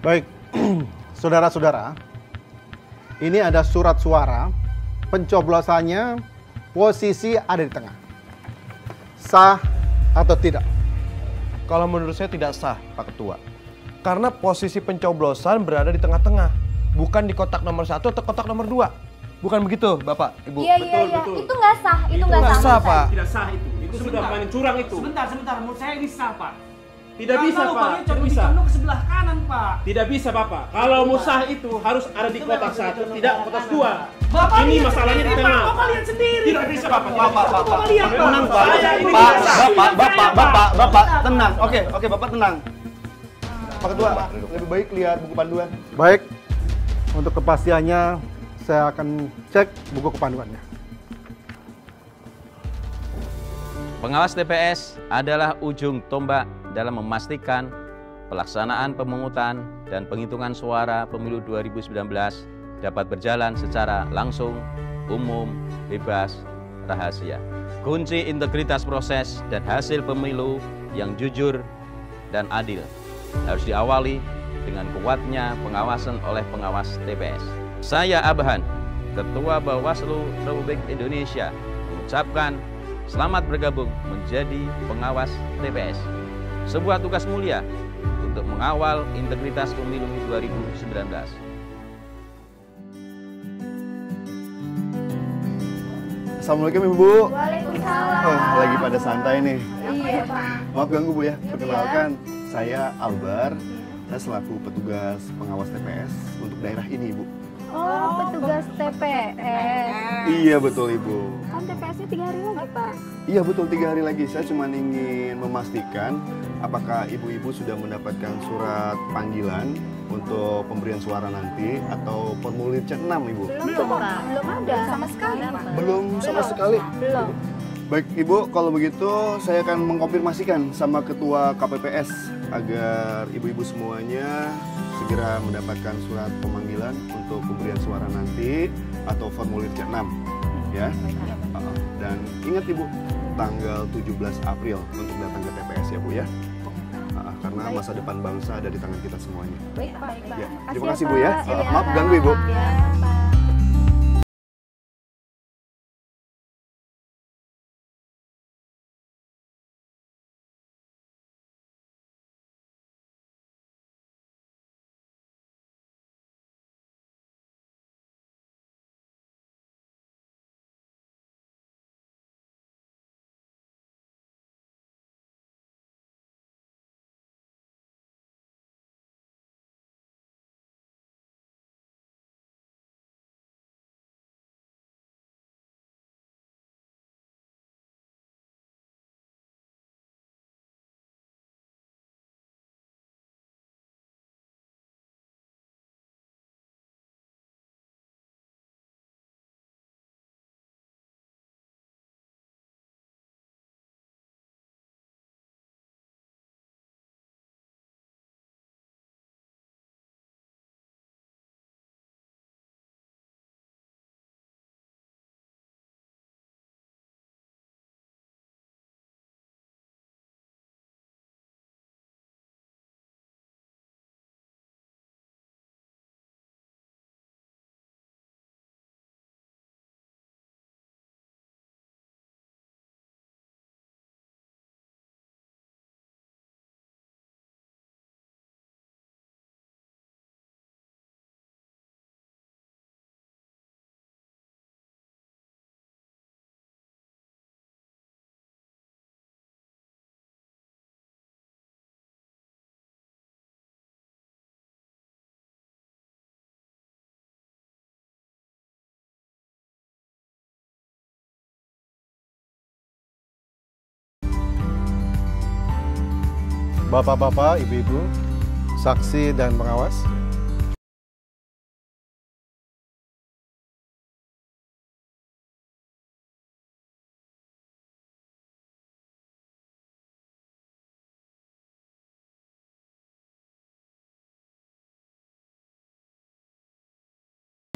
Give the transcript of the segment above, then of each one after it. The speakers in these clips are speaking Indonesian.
Baik, saudara-saudara, ini ada surat suara, pencoblosannya posisi ada di tengah. Sah atau tidak? Kalau menurut saya tidak sah, Pak Ketua. Karena posisi pencoblosan berada di tengah-tengah, bukan di kotak nomor 1 atau kotak nomor 2. Bukan begitu, Bapak, Ibu? Iya. Itu nggak sah, itu nggak sah, Pak. Tidak sah itu. Itu sudah main curang itu. Sebentar. Menurut saya ini sah, Pak. Tidak bisa, Pak. Tidak bisa. Ke sebelah kanan, Pak. Tidak bisa, Bapak. Kalau mau sah itu harus ada di kotak 1, tidak kotak 2. Bapak Ini lihat masalahnya di sendiri, tengah. Pak. Bapak lihat sendiri. Tidak bisa, Bapak. Bapak lihat, Pak. Tenang, Pak. Saya ini Pak, tidak sah. Bapak, tenang. Oke, Bapak tenang. Pak Ketua, lebih baik lihat buku panduan. Baik, untuk kepastiannya saya akan cek buku kepanduannya. Pengawas TPS adalah ujung tombak dalam memastikan pelaksanaan pemungutan dan penghitungan suara pemilu 2019 dapat berjalan secara langsung, umum, bebas, rahasia. Kunci integritas proses dan hasil pemilu yang jujur dan adil harus diawali dengan kuatnya pengawasan oleh pengawas TPS. Saya Abhan, Ketua Bawaslu Republik Indonesia, mengucapkan selamat bergabung menjadi pengawas TPS. Sebuah tugas mulia untuk mengawal integritas pemilu 2019. Assalamualaikum Ibu. Waalaikumsalam. Lagi pada santai nih. Iya, Pak. Maaf ganggu Bu ya. Perkenalkan, saya Albar. Saya selaku petugas pengawas TPS untuk daerah ini, Ibu. Oh, petugas TPS. Iya betul Ibu. Kan TPS-nya 3 hari lagi, Pak. Iya betul 3 hari lagi. Saya cuma ingin memastikan apakah ibu-ibu sudah mendapatkan surat panggilan untuk pemberian suara nanti atau formulir C6 Ibu. Belum ada sama sekali, Pak. Belum sama sekali. Belum. Baik Ibu, kalau begitu saya akan mengkonfirmasikan sama Ketua KPPS agar ibu-ibu semuanya segera mendapatkan surat pemanggilan untuk pemberian suara nanti atau formulir C6 ya. Dan ingat Ibu, tanggal 17 April untuk datang ke TPS ya Bu ya. Karena masa depan bangsa ada di tangan kita semuanya. Baik, Pak. Ya, terima kasih Bu ya. Maaf ganggu Ibu. Ya, Pak. Bapak-bapak, ibu-ibu, saksi dan pengawas.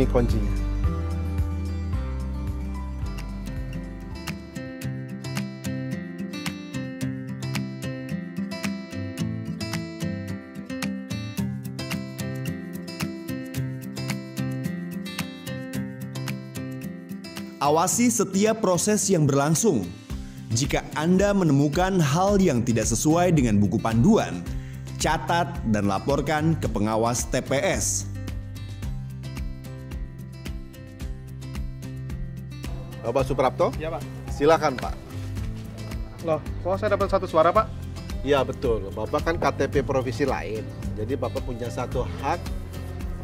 Ini kuncinya. Awasi setiap proses yang berlangsung. Jika Anda menemukan hal yang tidak sesuai dengan buku panduan, catat dan laporkan ke pengawas TPS. Bapak Suprapto? Ya, Pak. Silakan, Pak. Loh, kok saya dapat 1 suara, Pak? Ya betul, Bapak kan KTP provinsi lain. Jadi Bapak punya satu hak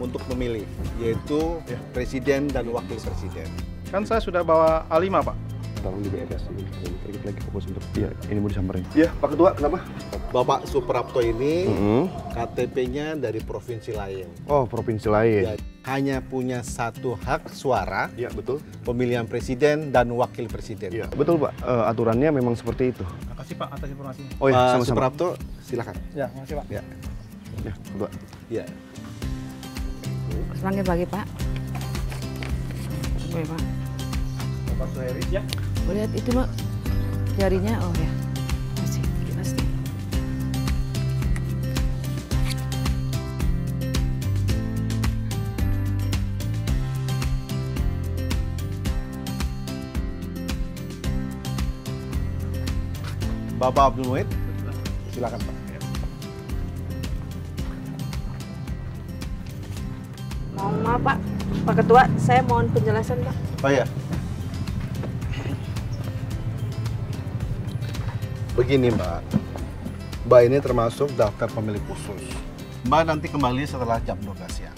untuk memilih, yaitu presiden dan wakil presiden. Kan saya sudah bawa A5, Pak. Tolong di BPS lagi fokus untuk ini mau disamperin. Iya, Pak Ketua, kenapa? Bapak Suprapto ini KTP-nya dari provinsi lain. Oh, provinsi lain. Ya, hanya punya satu hak suara. Iya, betul. Pemilihan presiden dan wakil presiden. Iya, betul, Pak. Aturannya memang seperti itu. Makasih, Pak, atas informasinya. Oh iya, Pak sama-sama. Suprapto, silakan. Ya, makasih, Pak. Ya. Ya, Ketua. Ya. Selamat pagi, Pak. Oke, Pak. Bapak Suheri, ya. Oh, lihat itu, Pak. Jarinya, oh ya. Masih, pasti. Bapak Abdul Muhid, silakan Pak. Maaf, Pak. Pak Ketua, saya mohon penjelasan, Pak. Oh ya. Begini Mbak, Mbak ini termasuk daftar pemilih khusus. Mbak nanti kembali setelah jam 12 siang.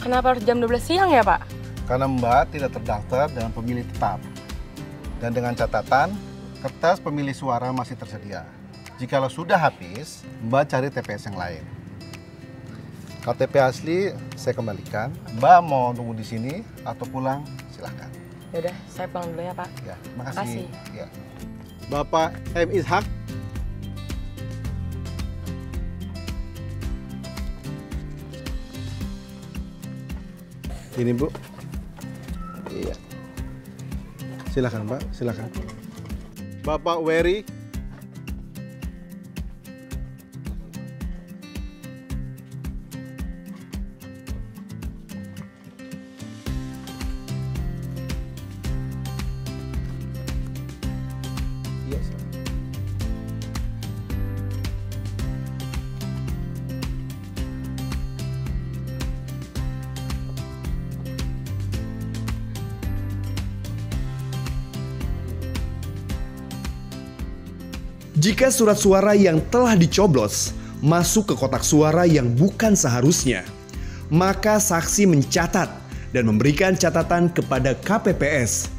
Kenapa harus jam 12 siang ya, Pak? Karena Mbak tidak terdaftar dengan pemilih tetap. Dan dengan catatan, kertas pemilih suara masih tersedia. Jikalau sudah habis, Mbak cari TPS yang lain. KTP asli saya kembalikan. Mbak mau nunggu di sini atau pulang, silahkan. Yaudah, saya pulang dulu ya, Pak. Ya, makasih. Makasih. Ya. Bapak M. Ishak. Ini Bu. Iya. Silakan Mbak, silakan. Bapak Wery. Iya, silakan. Jika surat suara yang telah dicoblos masuk ke kotak suara yang bukan seharusnya, maka saksi mencatat dan memberikan catatan kepada KPPS.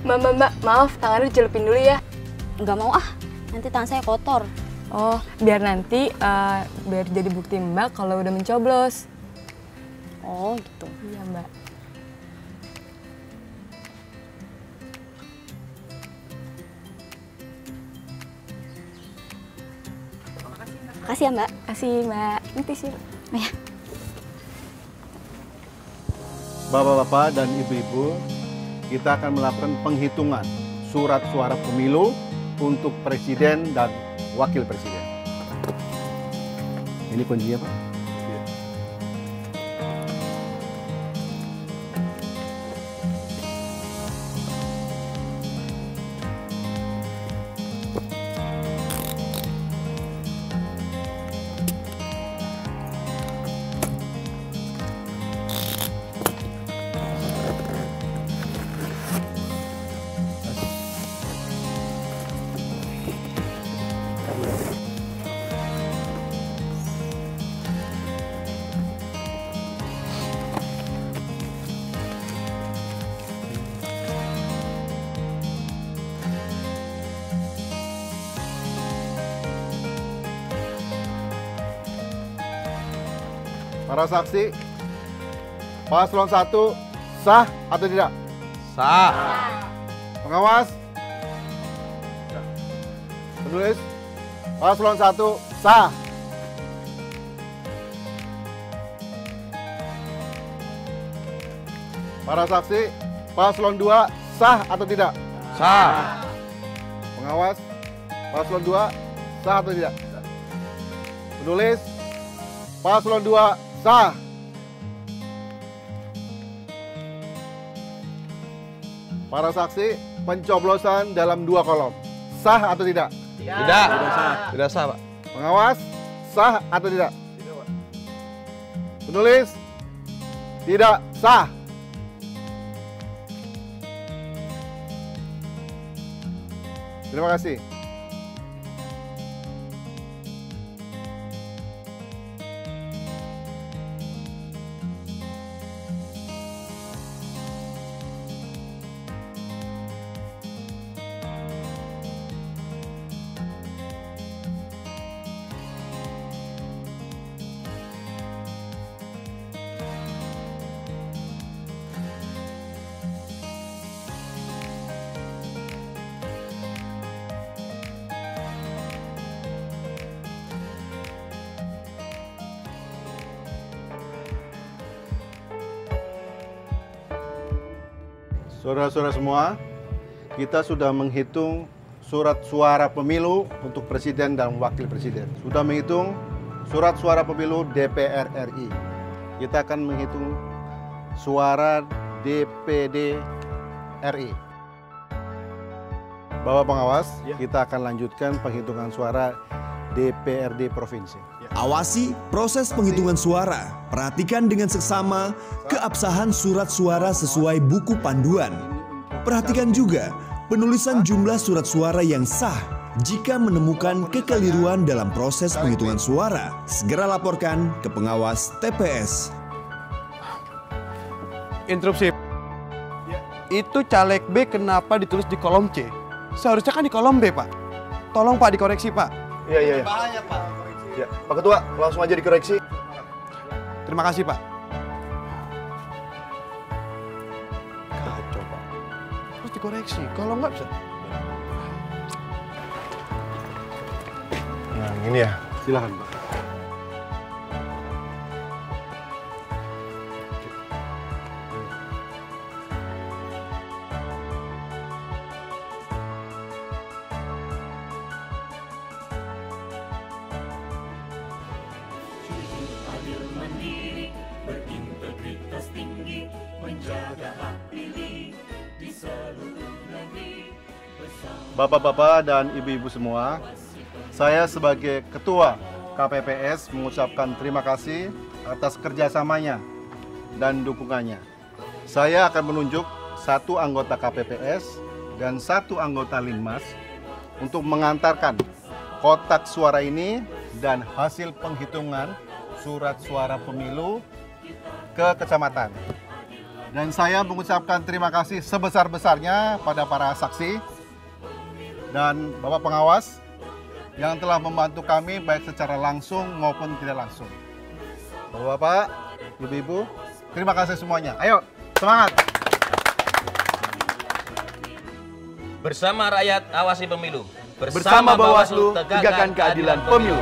Mbak, maaf, tangannya dicelupin dulu ya. Nggak mau ah, nanti tangan saya kotor. Oh, biar nanti biar jadi bukti Mbak kalau udah mencoblos. Oh gitu. Iya, Mbak. Makasih ya Mbak. Kasih, Mbak. Nanti sih. Oh, ya. Bapak-bapak dan ibu-ibu, kita akan melakukan penghitungan surat suara pemilu untuk presiden dan wakil presiden. Ini kuncinya, Pak. Ya. Para saksi, paslon 1 sah atau tidak? Sah. Pengawas? Penulis? Paslon 1 sah. Para saksi, paslon 2 sah atau tidak? Sah. Pengawas, paslon 2, sah atau tidak? Penulis, paslon 2, sah. Para saksi, pencoblosan dalam 2 kolom. Sah atau tidak? Tidak. Tidak sah, Pak. Pengawas, sah atau tidak? Tidak, Pak. Penulis, tidak sah. Terima kasih. Saudara-saudara semua, kita sudah menghitung surat suara pemilu untuk presiden dan wakil presiden. Sudah menghitung surat suara pemilu DPR RI. Kita akan menghitung suara DPD RI. Bapak pengawas, kita akan lanjutkan penghitungan suara DPRD provinsi. Awasi proses penghitungan suara. Perhatikan dengan seksama keabsahan surat suara sesuai buku panduan. Perhatikan juga penulisan jumlah surat suara yang sah. Jika menemukan kekeliruan dalam proses penghitungan suara, segera laporkan ke pengawas TPS. Interupsi. Itu caleg B kenapa ditulis di kolom C? Seharusnya kan di kolom B, Pak. Tolong Pak dikoreksi, Pak. Iya. Bahaya, Pak. Ya, Pak Ketua, langsung aja dikoreksi. Terima kasih, Pak. Kacau, Pak. Terus dikoreksi, kalau nggak bisa. Nah, ini ya. Silakan, Pak. Bapak-bapak dan ibu-ibu semua, saya sebagai Ketua KPPS mengucapkan terima kasih atas kerjasamanya dan dukungannya. Saya akan menunjuk 1 anggota KPPS dan 1 anggota Linmas untuk mengantarkan kotak suara ini dan hasil penghitungan surat suara pemilu ke kecamatan. Dan saya mengucapkan terima kasih sebesar-besarnya pada para saksi dan Bapak pengawas yang telah membantu kami baik secara langsung maupun tidak langsung. Bapak-bapak, ibu-ibu, terima kasih semuanya. Ayo, semangat! Bersama rakyat awasi pemilu. Bersama Bawaslu tegakkan keadilan pemilu.